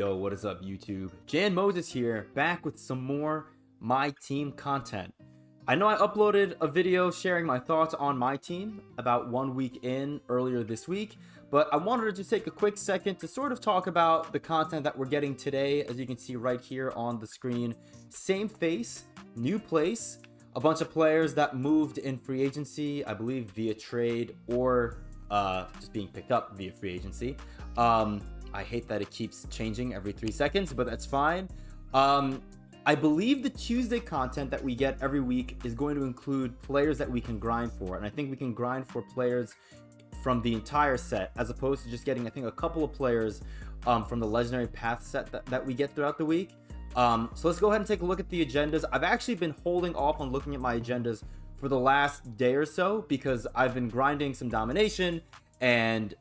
Yo, what is up, YouTube? Jan Moses here, back with some more My Team content. I know I uploaded a video sharing my thoughts on my team about 1 week in earlier this week, but I wanted to just take a quick second to sort of talk about the content that we're getting today. As you can see right here on the screen, same face, new place, a bunch of players that moved in free agency, I believe via trade or just being picked up via free agency. I hate that it keeps changing every 3 seconds, but that's fine. I believe the Tuesday content that we get every week is going to include players that we can grind for. And I think we can grind for players from the entire set, as opposed to just getting, I think, a couple of players from the legendary path set that we get throughout the week. So let's go ahead and take a look at the agendas. I've actually been holding off on looking at my agendas for the last day or so because I've been grinding some domination and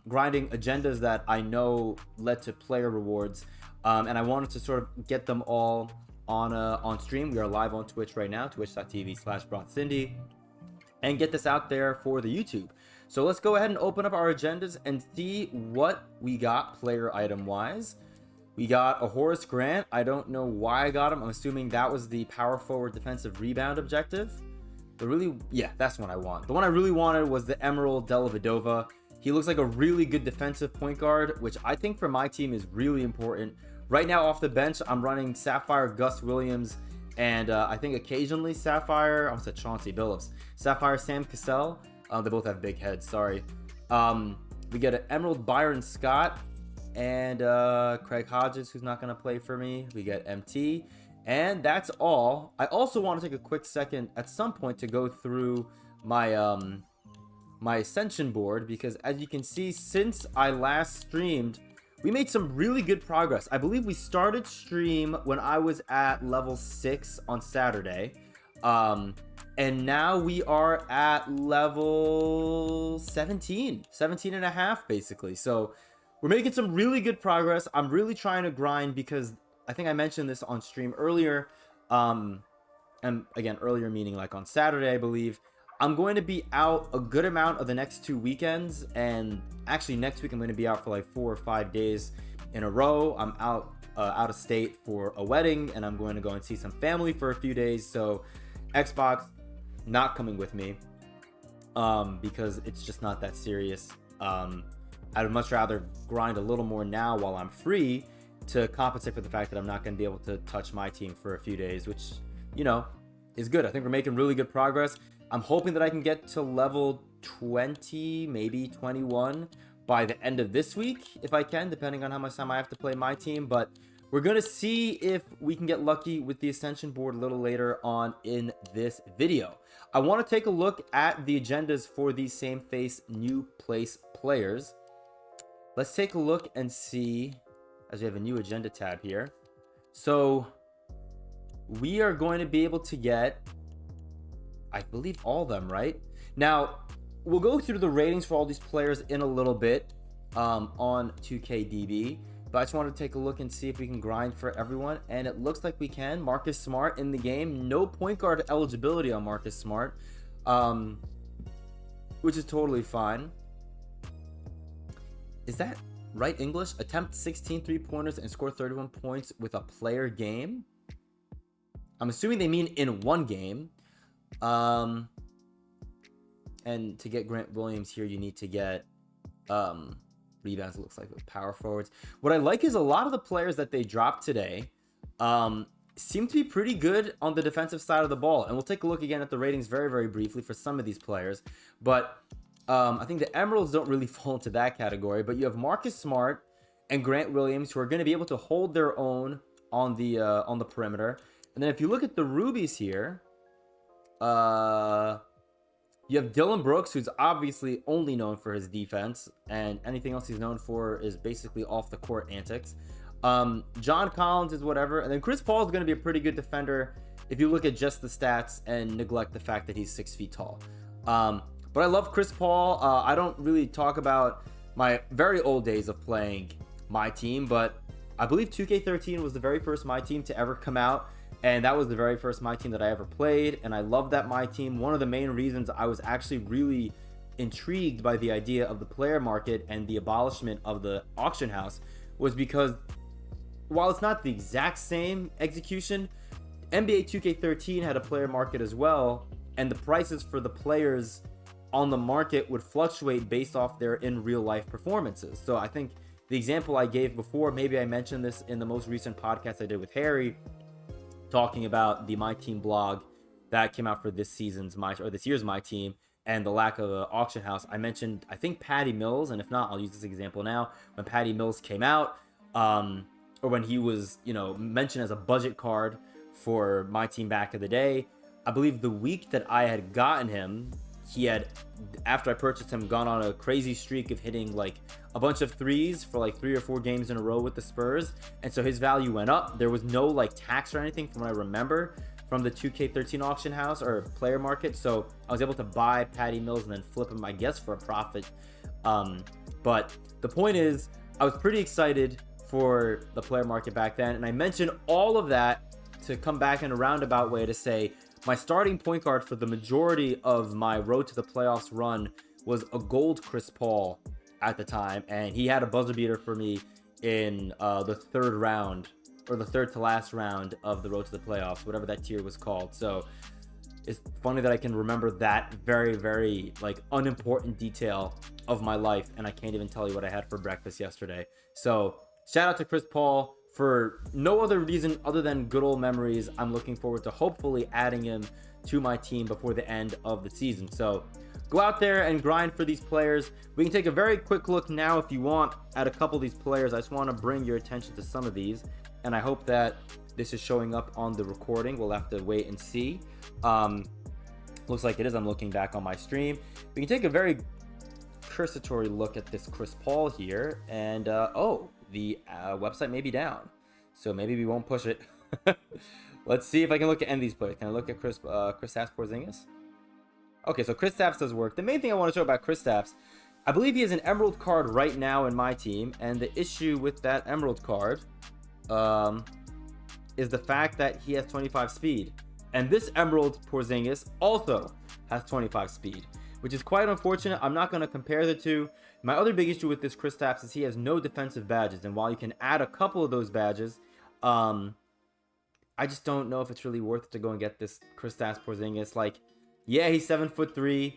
grinding agendas that I know led to player rewards, and I wanted to sort of get them all on stream. We are live on Twitch right now, twitch.tv/BrothCindy, and get this out there for the YouTube. So let's go ahead and open up our agendas and see what we got player item wise. We got a Horace Grant. I don't know why I got him. I'm assuming that was the power forward defensive rebound objective. That's what I want. The one I really wanted was the Emerald Dellavedova. He looks like a really good defensive point guard, which I think for my team is really important. Right now off the bench, I'm running Sapphire Gus Williams and I think occasionally Sapphire, I almost said Chauncey Billups. Sapphire Sam Cassell. They both have big heads, sorry. We get an Emerald Byron Scott and Craig Hodges, who's not going to play for me. We get MT. And that's all. I also want to take a quick second at some point to go through my my Ascension board, because as you can see, since I last streamed, we made some really good progress. I believe we started stream when I was at level 6 on Saturday. And now we are at level 17 and a half, basically. So we're making some really good progress. I'm really trying to grind because I think I mentioned this on stream earlier, and again, earlier meaning like on Saturday, I believe. I'm going to be out a good amount of the next 2 weekends, and actually next week I'm going to be out for like 4 or 5 days in a row. I'm out of state for a wedding, and I'm going to go and see some family for a few days. So Xbox not coming with me because it's just not that serious. I would much rather grind a little more now while I'm free to compensate for the fact that I'm not going to be able to touch my team for a few days, which, you know, is good. I think we're making really good progress. I'm hoping that I can get to level 20, maybe 21 by the end of this week, if I can, depending on how much time I have to play my team. But we're going to see if we can get lucky with the Ascension board a little later on in this video. I want to take a look at the agendas for these same face new place players. Let's take a look and see, as we have a new agenda tab here. So we are going to be able to get, I believe, all of them, right? Now, we'll go through the ratings for all these players in a little bit on 2KDB, but I just wanted to take a look and see if we can grind for everyone, and it looks like we can. Marcus Smart in the game. No point guard eligibility on Marcus Smart, which is totally fine. Is that right English? Attempt 16 3-pointers and score 31 points with a player game. I'm assuming they mean in one game. And to get Grant Williams here, you need to get rebounds, it looks like, with power forwards. What I like is a lot of the players that they dropped today seem to be pretty good on the defensive side of the ball. And we'll take a look again at the ratings very, very briefly for some of these players. But I think the Emeralds don't really fall into that category. But you have Marcus Smart and Grant Williams, who are going to be able to hold their own on the perimeter. And then if you look at the Rubies here, you have Dylan Brooks, who's obviously only known for his defense, and anything else he's known for is basically off the court antics. John Collins is whatever, and then Chris Paul is going to be a pretty good defender if you look at just the stats and neglect the fact that he's 6 feet tall. But I love Chris Paul. I don't really talk about my very old days of playing my team, but I believe 2K13 was the very first my team to ever come out. And that was the very first my team that I ever played, and I love that my team. One of the main reasons I was actually really intrigued by the idea of the player market and the abolishment of the auction house was because while it's not the exact same execution, NBA 2K13 had a player market as well, and the prices for the players on the market would fluctuate based off their in real life performances. So I think the example I gave before, maybe I mentioned this in the most recent podcast I did with Harry, talking about the My Team blog that came out for this year's My Team, and the lack of an auction house. I mentioned, I think, Patty Mills, and if not, I'll use this example now. When Patty Mills came out, or when he was, mentioned as a budget card for My Team back in the day, I believe the week that I had gotten him, he had, after I purchased him, gone on a crazy streak of hitting like a bunch of threes for like 3 or 4 games in a row with the Spurs, and so his value went up. There was no like tax or anything from what I remember from the 2K13 auction house or player market, so I was able to buy Patty Mills and then flip him, I guess, for a profit. But the point is, I was pretty excited for the player market back then, and I mentioned all of that to come back in a roundabout way to say my starting point guard for the majority of my road to the playoffs run was a gold Chris Paul at the time, and he had a buzzer beater for me in the third round, or the third to last round of the road to the playoffs, whatever that tier was called. So it's funny that I can remember that very, very like unimportant detail of my life, and I can't even tell you what I had for breakfast yesterday. So shout out to Chris Paul. For no other reason other than good old memories, I'm looking forward to hopefully adding him to my team before the end of the season. So go out there and grind for these players. We can take a very quick look now if you want at a couple of these players. I just want to bring your attention to some of these, and I hope that this is showing up on the recording. We'll have to wait and see. Looks like it is. I'm looking back on my stream. We can take a very cursory look at this Chris Paul here, and the website may be down, so maybe we won't push it. Let's see if I can look at any of these players. Can I look at Kristaps Porzingis? Okay, so Kristaps does work. The main thing I want to show about Kristaps, I believe he has an emerald card right now in my team, and the issue with that emerald card is the fact that he has 25 speed, and this emerald Porzingis also has 25 speed, which is quite unfortunate. I'm not going to compare the two. My other big issue with this Kristaps is he has no defensive badges, and while you can add a couple of those badges, I just don't know if it's really worth it to go and get this Kristaps Porzingis. Like, yeah, he's 7'3",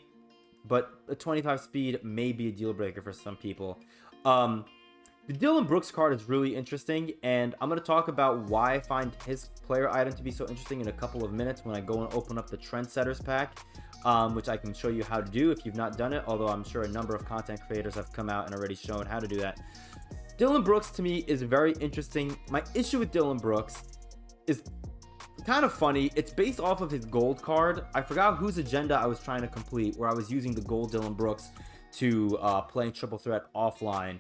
but a 25 speed may be a deal breaker for some people. The Dillon Brooks card is really interesting, and I'm going to talk about why I find his player item to be so interesting in a couple of minutes when I go and open up the Trendsetters pack, which I can show you how to do if you've not done it, although I'm sure a number of content creators have come out and already shown how to do that. Dillon Brooks, to me, is very interesting. My issue with Dillon Brooks is kind of funny. It's based off of his gold card. I forgot whose agenda I was trying to complete, where I was using the gold Dillon Brooks to playing triple threat offline.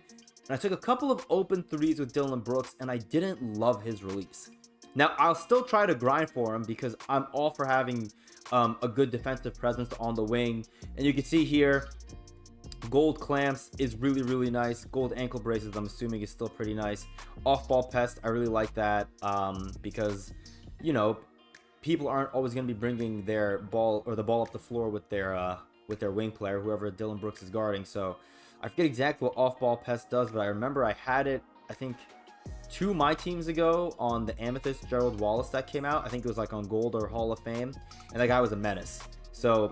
And I took a couple of open threes with Dillon Brooks, and I didn't love his release. Now, I'll still try to grind for him because I'm all for having a good defensive presence on the wing. And you can see here, gold clamps is really, really nice. Gold ankle braces, I'm assuming, is still pretty nice. Off-ball pest, I really like that because, people aren't always going to be bringing their ball or the ball up the floor with their wing player, whoever Dillon Brooks is guarding. So I forget exactly what off-ball pest does, but I remember I had it, I think, 2 My Teams ago on the Amethyst Gerald Wallace that came out. I think it was like on Gold or Hall of Fame, and that guy was a menace. So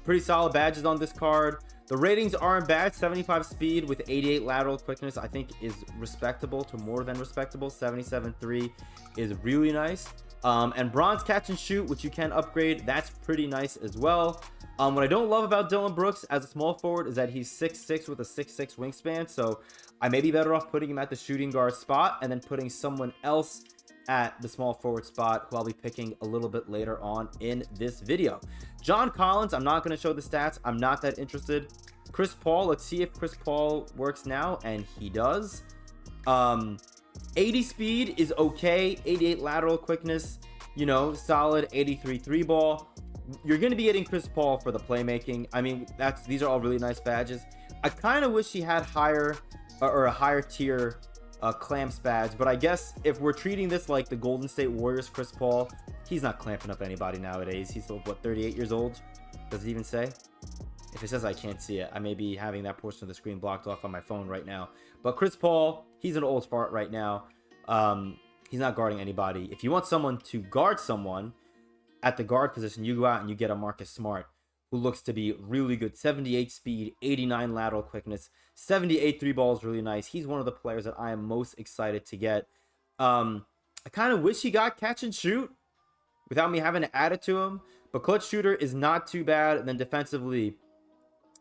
pretty solid badges on this card. The ratings aren't bad. 75 speed with 88 lateral quickness, I think, is respectable to more than respectable. 77.3 is really nice. And bronze catch and shoot, which you can upgrade, that's pretty nice as well. What I don't love about Dillon Brooks as a small forward is that he's 6'6" with a 6'6" wingspan, so I may be better off putting him at the shooting guard spot and then putting someone else at the small forward spot, who I'll be picking a little bit later on in this video. John Collins, I'm not going to show the stats. I'm not that interested. Chris Paul, let's see if Chris Paul works now, and he does. 80 speed is okay. 88 lateral quickness, solid. 83 3 ball. You're going to be getting Chris Paul for the playmaking. I mean, these are all really nice badges. I kind of wish he had a higher tier clamps badge, but I guess if we're treating this like the Golden State Warriors Chris Paul, he's not clamping up anybody nowadays. He's still, 38 years old? Does it even say? If it says, I can't see it. I may be having that portion of the screen blocked off on my phone right now. But Chris Paul, he's an old fart right now. He's not guarding anybody. If you want someone to guard someone at the guard position, you go out and you get a Marcus Smart, who looks to be really good. 78 speed, 89 lateral quickness, 78 three ball is really nice. He's one of the players that I am most excited to get. I kind of wish he got catch and shoot without me having to add it to him. But clutch shooter is not too bad. And then defensively,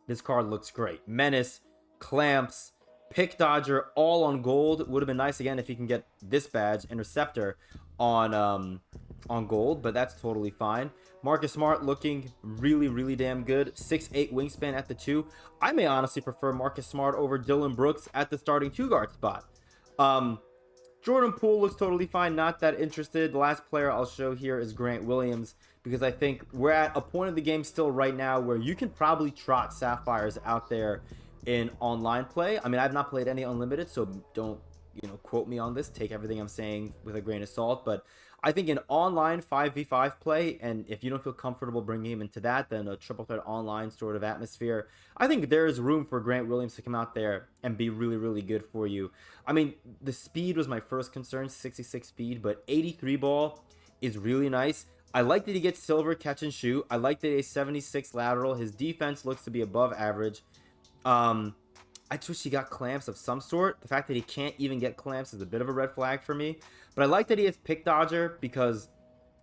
this card looks great. Menace, clamps, pick dodger, all on gold. Would have been nice again if you can get this badge, interceptor, on gold, but that's totally fine. Marcus Smart looking really, really damn good. 6'8" wingspan at the 2. I may honestly prefer Marcus Smart over Dylan Brooks at the starting 2-guard spot. Jordan Poole looks totally fine. Not that interested. The last player I'll show here is Grant Williams, because I think we're at a point of the game still right now where you can probably trot Sapphires out there in online play. I mean, I've not played any unlimited, so don't, quote me on this. Take everything I'm saying with a grain of salt. But I think in online 5v5 play, and if you don't feel comfortable bringing him into that, then a triple threat online sort of atmosphere, I think there is room for Grant Williams to come out there and be really, really good for you. I mean, the speed was my first concern, 66 speed, but 83 ball is really nice. I like that he gets silver catch and shoot. I like that he has 76 lateral. His defense looks to be above average. I just wish he got clamps of some sort. The fact that he can't even get clamps is a bit of a red flag for me. But I like that he has pick dodger, because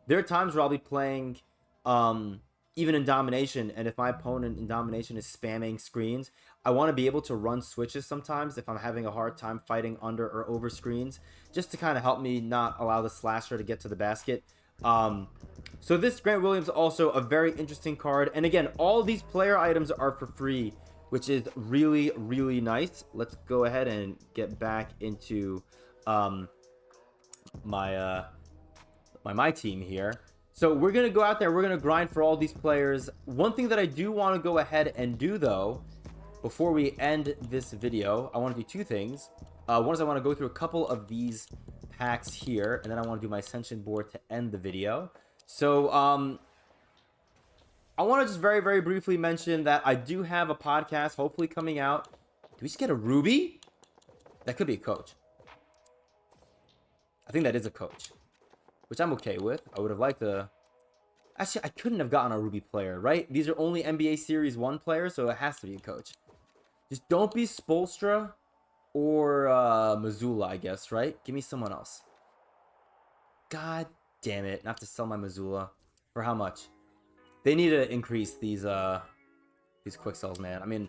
there are times where I'll be playing even in domination, and if my opponent in domination is spamming screens, I want to be able to run switches sometimes if I'm having a hard time fighting under or over screens, just to kind of help me not allow the slasher to get to the basket. So this Grant Williams also a very interesting card. And again, all these player items are for free, which is really, really nice. Let's go ahead and get back into my team here. So we're going to go out there. We're going to grind for all these players. One thing that I do want to go ahead and do, though, before we end this video, I want to do two things. One is I want to go through a couple of these packs here, and then I want to do my ascension board to end the video. So I want to just very, very briefly mention that I do have a podcast hopefully coming out. Do we just get a Ruby? That could be a coach. I think that is a coach, which I'm okay with. I would have liked to... Actually, I couldn't have gotten a Ruby player, right? These are only NBA Series 1 players, so it has to be a coach. Just don't be Spoelstra or Missoula, I guess, right? Give me someone else. God damn it. I have to sell my Missoula. For how much? They need to increase these quick sells, man. I mean,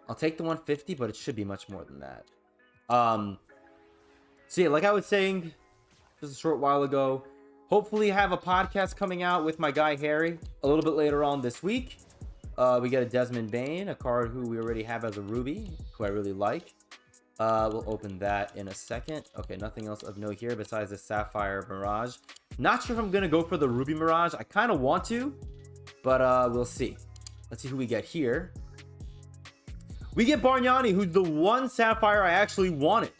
I'll take the 150, but it should be much more than that. So yeah, like I was saying just a short while ago, hopefully have a podcast coming out with my guy Harry a little bit later on this week. We get a Desmond Bain, a card who we already have as a Ruby, who I really like. We'll open that in a second. Okay, nothing else of note here besides the Sapphire Mirage. Not sure if I'm going to go for the Ruby Mirage. I kind of want to, but we'll see. Let's see who we get here. We get Bargnani, who's the one Sapphire I actually wanted.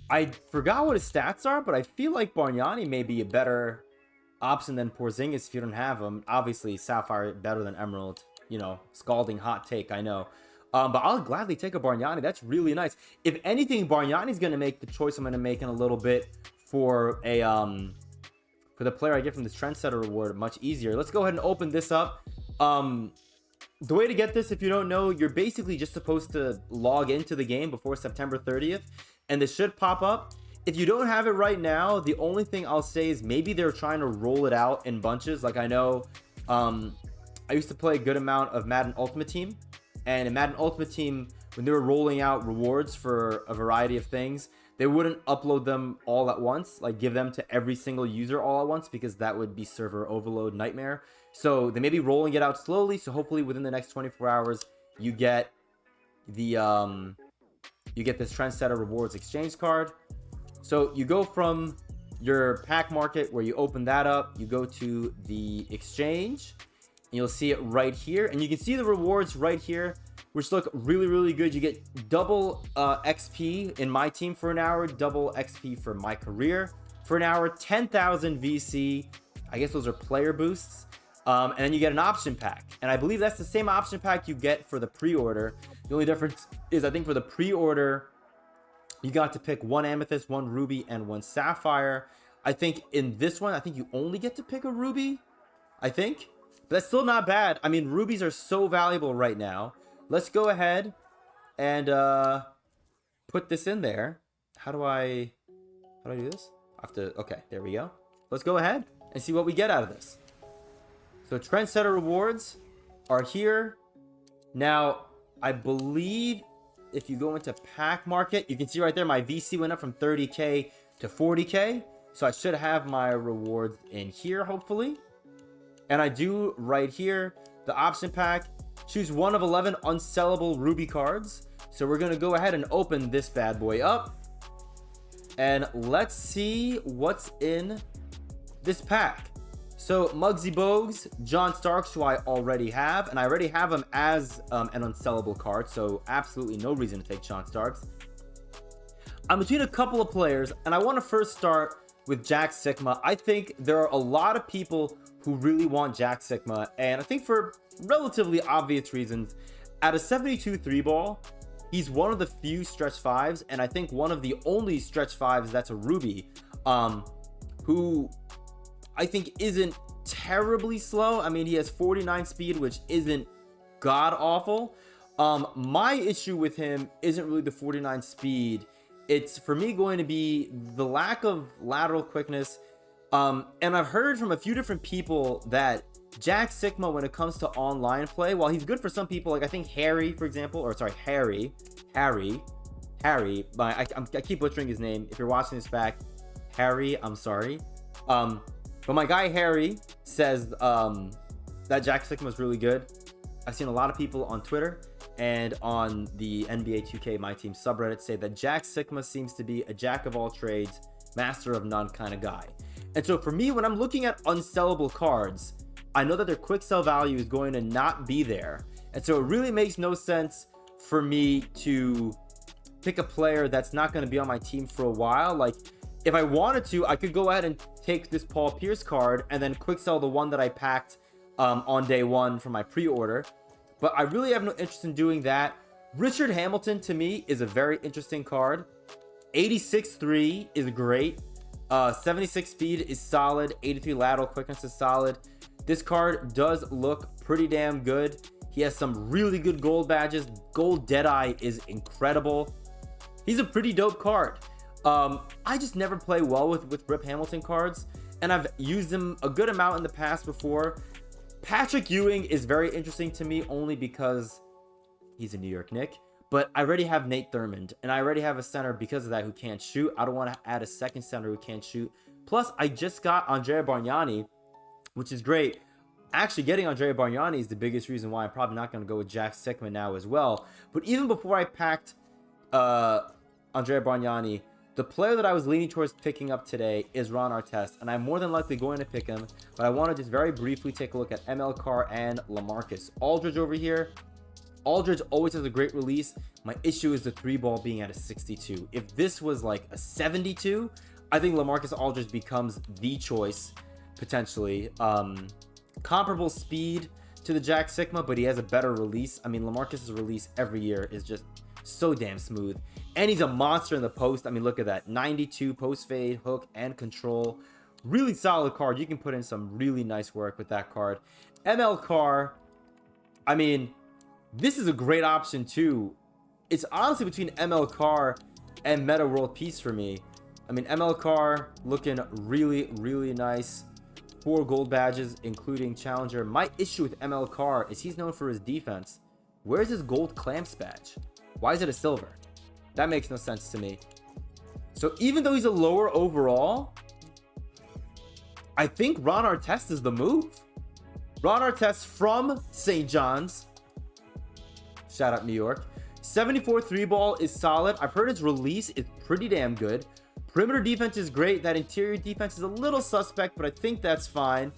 I forgot what his stats are, but I feel like Bargnani may be a better option than Porzingis if you don't have him. Obviously, Sapphire better than Emerald. You know, scalding hot take, I know. But I'll gladly take a Bargnani. That's really nice. If anything, Bargnani's going to make the choice I'm going to make in a little bit for a for the player I get from this Trendsetter reward much easier. Let's go ahead and open this up. The way to get this, if you don't know, you're basically just supposed to log into the game before September 30th, and this should pop up. If you don't have it right now, the only thing I'll say is maybe they're trying to roll it out in bunches. Like I know I used to play a good amount of Madden Ultimate Team, and in Madden Ultimate Team, when they were rolling out rewards for a variety of things, they wouldn't upload them all at once, like give them to every single user all at once, because that would be server overload nightmare. So they may be rolling it out slowly. So hopefully within the next 24 hours, you get the this Trendsetter rewards exchange card. So you go from your pack market where you open that up, you go to the exchange, and you'll see it right here. And you can see the rewards right here, which look really, really good. You get double XP in my team for an hour, double XP for my career for an hour, 10,000 VC. I guess those are player boosts. And then you get an option pack. And I believe that's the same option pack you get for the pre-order. The only difference is I think for the pre-order, you got to pick one amethyst, one ruby, and one sapphire. I think in this one, I think you only get to pick a ruby, I think. But that's still not bad. I mean, rubies are so valuable right now. Let's go ahead and put this in there. How do I do this? I have to, okay, there we go. Let's go ahead and see what we get out of this. So Trendsetter rewards are here. Now, I believe if you go into pack market, you can see right there my VC went up from 30k to 40k. So I should have my rewards in here, hopefully. And I do right here, the option pack, choose one of 11 unsellable ruby cards. So we're going to go ahead and open this bad boy up. And let's see what's in this pack. So Muggsy Bogues, John Starks, who I already have, and I already have him as an unsellable card, so absolutely no reason to take John Starks. I'm between a couple of players, and I want to first start with Jack Sigma. I think there are a lot of people who really want Jack Sigma, and I think for relatively obvious reasons. At a 72 3-ball, he's one of the few stretch 5s, and I think one of the only stretch 5s that's a Ruby, who I think isn't terribly slow. I mean, he has 49 speed, which isn't god awful. My issue with him isn't really the 49 speed. It's for me going to be the lack of lateral quickness. And I've heard from a few different people that Jack Sigma, when it comes to online play, while he's good for some people, like I think Harry, for example, or sorry, Harry, I keep butchering his name. If you're watching this back, Harry, I'm sorry. But my guy Harry says that Jack Sigma is really good. I've seen a lot of people on Twitter and on the NBA 2K My Team subreddit say that Jack Sigma seems to be a jack of all trades, master of none kind of guy. And so for me, when I'm looking at unsellable cards, I know that their quick sell value is going to not be there. And so it really makes no sense for me to pick a player that's not going to be on my team for a while. Like, if I wanted to, I could go ahead and take this Paul Pierce card and then quick sell the one that I packed on day one for my pre-order. But I really have no interest in doing that. Richard Hamilton, to me, is a very interesting card. 86-3 is great. 76 speed is solid. 83 lateral quickness is solid. This card does look pretty damn good. He has some really good gold badges. Gold Deadeye is incredible. He's a pretty dope card. I just never play well with Rip Hamilton cards, and I've used them a good amount in the past before. Patrick Ewing is very interesting to me only because he's a New York Knick, but I already have Nate Thurmond, and I already have a center because of that who can't shoot. I don't want to add a second center who can't shoot. Plus, I just got Andrea Bargnani, which is great. Actually, getting Andrea Bargnani is the biggest reason why I'm probably not going to go with Jack Sigma now as well. But even before I packed Andrea Bargnani, the player that I was leaning towards picking up today is Ron Artest, and I'm more than likely going to pick him, but I want to just very briefly take a look at ML Carr and LaMarcus Aldridge over here. Aldridge always has a great release. My issue is the 3-ball being at a 62. If this was like a 72, I think LaMarcus Aldridge becomes the choice, potentially. Comparable speed to the Jack Sigma, but he has a better release. I mean, LaMarcus's release every year is just so damn smooth. And he's a monster in the post. I mean, look at that. 92 post fade, hook, and control. Really solid card. You can put in some really nice work with that card. ML Carr, I mean, this is a great option too. It's honestly between ML Carr and Meta World Peace for me. I mean, ML Carr looking really, really nice. 4 gold badges, including Challenger. My issue with ML Carr is he's known for his defense. Where's his gold clamps badge? Why is it a silver? That makes no sense to me. So even though he's a lower overall, I think Ron Artest is the move. Ron Artest from St. John's. Shout out New York. 74 3-ball is solid. I've heard his release is pretty damn good. Perimeter defense is great. That interior defense is a little suspect, but I think that's fine.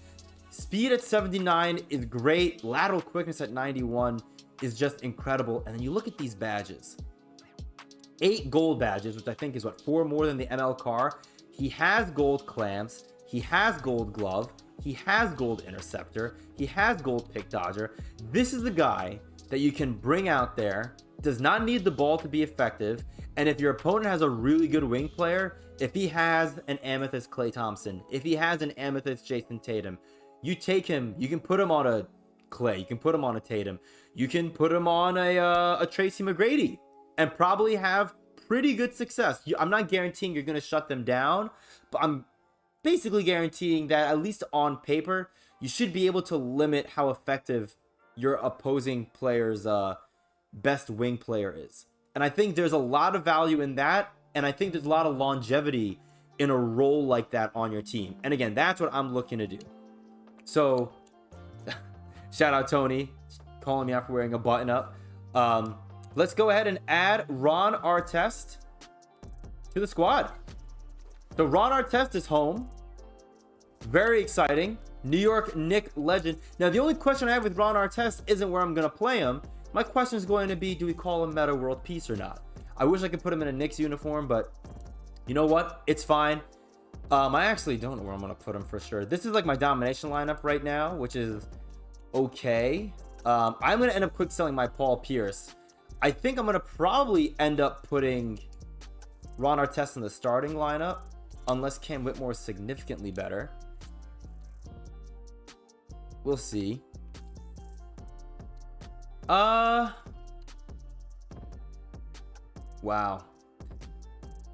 Speed at 79 is great. Lateral quickness at 91 is just incredible. And then you look at these badges. 8 gold badges, which I think is what, 4 more than the ML Carr. He has gold clamps. He has gold glove. He has gold interceptor. He has gold pick dodger. This is the guy that you can bring out there, does not need the ball to be effective, And if your opponent has a really good wing player, if he has an Amethyst Klay Thompson, if he has an Amethyst Jason Tatum, you take him, you can put him on a Klay, you can put him on a Tatum, you can put him on a Tracy McGrady, and probably have pretty good success. I'm not guaranteeing you're going to shut them down, but I'm basically guaranteeing that at least on paper, you should be able to limit how effective your opposing player's best wing player is. And I think there's a lot of value in that, and I think there's a lot of longevity in a role like that on your team. And again, that's what I'm looking to do. So, shout out Tony, calling me out for wearing a button up. Let's go ahead and add Ron Artest to the squad. So Ron Artest is home. Very exciting. New York Knicks legend. Now, the only question I have with Ron Artest isn't where I'm going to play him. My question is going to be, do we call him Meta World Peace or not? I wish I could put him in a Knicks uniform, but you know what? It's fine. I actually don't know where I'm going to put him for sure. This is like my domination lineup right now, which is okay. I'm going to end up quick selling my Paul Pierce. I think I'm going to probably end up putting Ron Artest in the starting lineup, unless Cam Whitmore is significantly better. We'll see. Wow.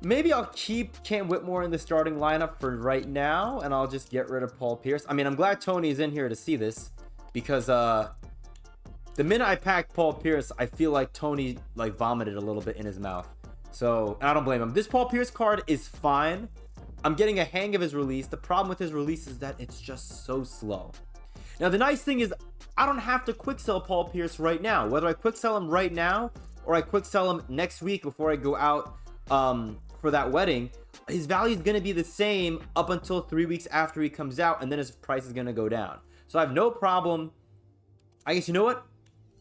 Maybe I'll keep Cam Whitmore in the starting lineup for right now, and I'll just get rid of Paul Pierce. I mean, I'm glad Tony's in here to see this, because the minute I packed Paul Pierce, I feel like Tony like vomited a little bit in his mouth. So, and I don't blame him. This Paul Pierce card is fine. I'm getting a hang of his release. The problem with his release is that it's just so slow. Now, the nice thing is I don't have to quick sell Paul Pierce right now. Whether I quick sell him right now or I quick sell him next week before I go out for that wedding, his value is going to be the same up until 3 weeks after he comes out, and then his price is going to go down. So I have no problem. I guess, you know what?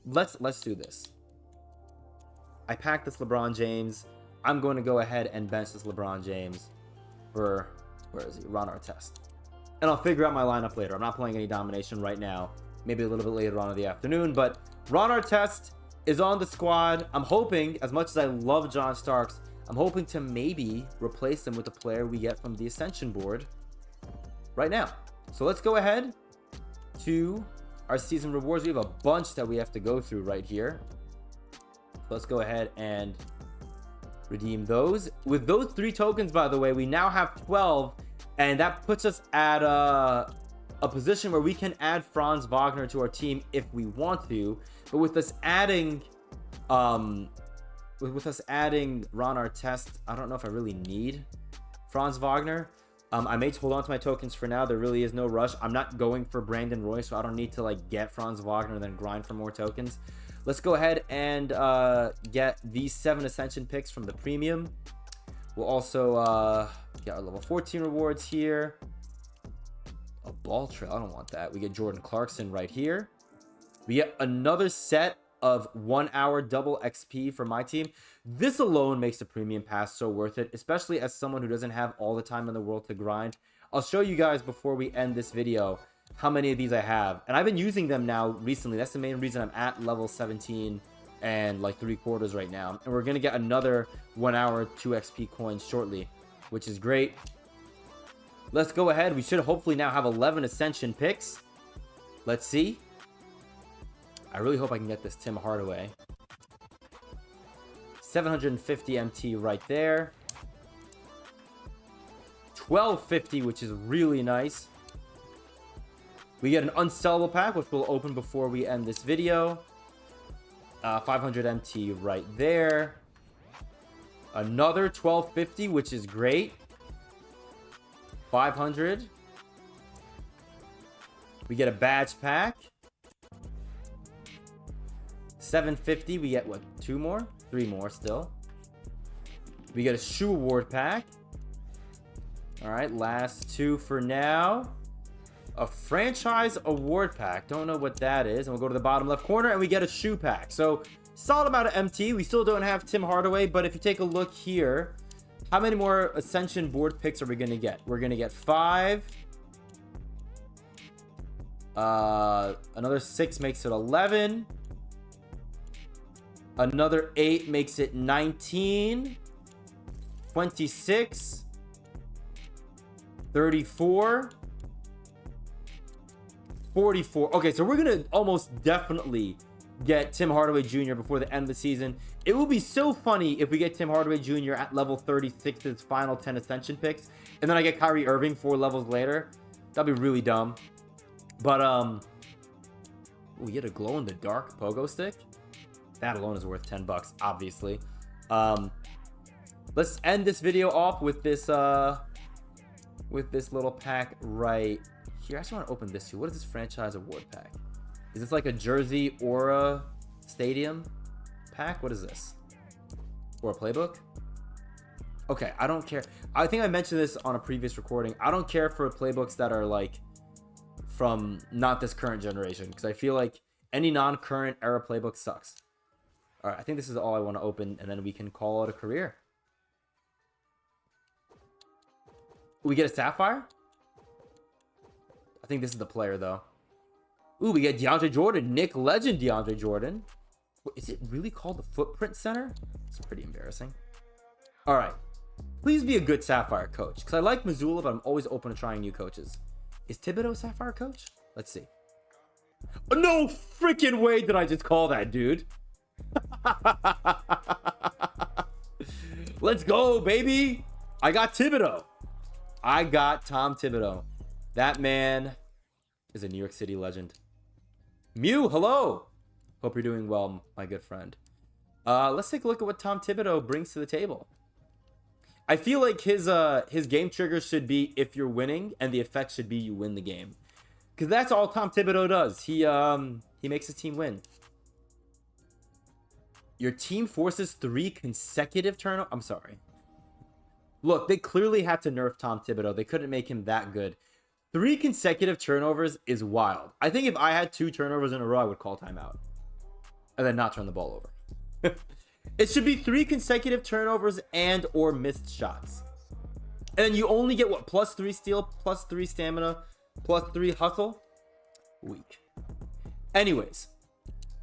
Let's do this. I packed this LeBron James. I'm going to go ahead and bench this LeBron James for, where is he? Ron Artest. And I'll figure out my lineup later. I'm not playing any domination right now. Maybe a little bit later on in the afternoon. But Ron Artest is on the squad. I'm hoping, as much as I love John Starks, I'm hoping to maybe replace him with a player we get from the Ascension board right now. So let's go ahead to our season rewards. We have a bunch that we have to go through right here. So let's go ahead and redeem those. With those 3 tokens, by the way, we now have 12. And that puts us at a position where we can add Franz Wagner to our team if we want to. But with us adding Ron Artest, I don't know if I really need Franz Wagner. I may hold on to my tokens for now. There really is no rush. I'm not going for Brandon Roy, so I don't need to like get Franz Wagner and then grind for more tokens. Let's go ahead and get these 7 Ascension picks from the premium. We'll also get our level 14 rewards here. A ball trail, I don't want that. We get Jordan Clarkson right here. We get another set of 1 hour double XP for my team. This alone makes the premium pass so worth it, especially as someone who doesn't have all the time in the world to grind. I'll show you guys before we end this video how many of these I have, and I've been using them now recently. That's the main reason I'm at level 17 and like 3/4 right now. And we're gonna get another 1 hour 2 XP coins shortly, which is great. Let's go ahead. We should hopefully now have 11 Ascension picks. Let's see. I really hope I can get this Tim Hardaway. 750 MT right there. 1250, which is really nice. We get an unsellable pack, which we'll open before we end this video. 500 MT right there. Another 1250, which is great. 500. We get a badge pack. 750. We get what? 2 more? 3 more still. We get a shoe award pack. All right, last 2 for now. A franchise award pack. Don't know what that is. And we'll go to the bottom left corner and we get a shoe pack. So solid amount of MT. We still don't have Tim Hardaway, but if you take a look here, how many more Ascension board picks are we going to get? We're going to get 5. Another 6 makes it 11. Another 8 makes it 19. 26, 34, 44. Okay, so we're gonna almost definitely get Tim Hardaway Jr. before the end of the season. It will be so funny if we get Tim Hardaway Jr. at level 36's final 10 Ascension picks, and then I get Kyrie Irving 4 levels later. That'd be really dumb. But we get a glow-in-the-dark pogo stick. That alone is worth $10, obviously. Let's end this video off with this little pack right here. I actually want to open this too. What is this franchise award pack? Is this like a Jersey Aura Stadium pack? What is this? Or a playbook? Okay, I don't care. I think I mentioned this on a previous recording. I don't care for playbooks that are like from not this current generation, because I feel like any non-current era playbook sucks. All right, I think this is all I want to open, and then we can call it a career. We get a Sapphire? I think this is the player, though. Ooh, we get DeAndre Jordan. Nick Legend DeAndre Jordan. Is it really called the Footprint Center? It's pretty embarrassing. All right. Please be a good Sapphire coach, because I like Missoula, but I'm always open to trying new coaches. Is Thibodeau Sapphire coach? Let's see. No freaking way did I just call that, dude. Let's go, baby. I got Thibodeau. I got Tom Thibodeau. That man is a New York City legend. Mew, hello. Hope you're doing well, my good friend. Let's take a look at what Tom Thibodeau brings to the table. I feel like his game triggers should be if you're winning, and the effect should be you win the game, because that's all Tom Thibodeau does. He makes his team win. Your team forces 3 consecutive turnovers. I'm sorry. Look, they clearly had to nerf Tom Thibodeau. They couldn't make him that good. 3 consecutive turnovers is wild. I think if I had 2 turnovers in a row, I would call timeout and then not turn the ball over. It should be 3 consecutive turnovers and or missed shots. And then you only get what? +3 steal, +3 stamina, +3 hustle? Weak. Anyways,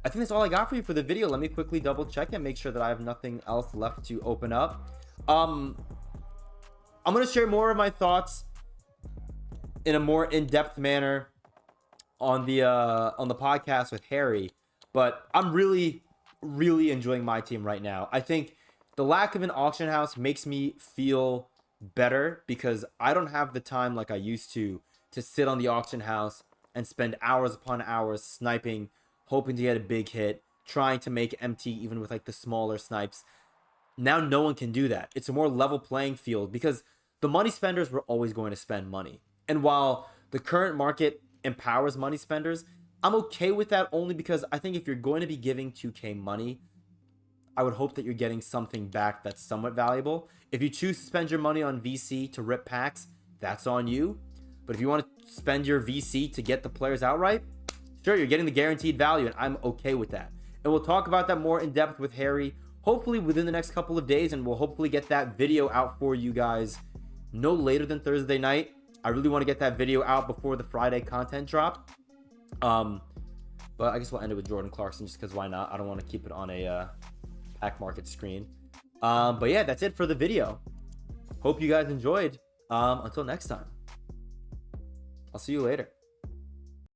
I think that's all I got for you for the video. Let me quickly double check and make sure that I have nothing else left to open up. I'm going to share more of my thoughts in a more in-depth manner on the podcast with Harry, but I'm really enjoying my team right now. I think the lack of an auction house makes me feel better, because I don't have the time like I used to sit on the auction house and spend hours upon hours sniping, hoping to get a big hit, trying to make MT even with like the smaller snipes. Now no one can do that. It's a more level playing field, because the money spenders were always going to spend money. And while the current market empowers money spenders, I'm okay with that, only because I think if you're going to be giving 2K money, I would hope that you're getting something back that's somewhat valuable. If you choose to spend your money on VC to rip packs, that's on you. But if you want to spend your VC to get the players outright, sure, you're getting the guaranteed value, and I'm okay with that. And we'll talk about that more in depth with Harry, hopefully within the next couple of days, and we'll hopefully get that video out for you guys no later than Thursday night. I really want to get that video out before the Friday content drop. But I guess we'll end it with Jordan Clarkson, just because why not? I don't want to keep it on a pack market screen. But yeah, that's it for the video. Hope you guys enjoyed. Until next time, I'll see you later.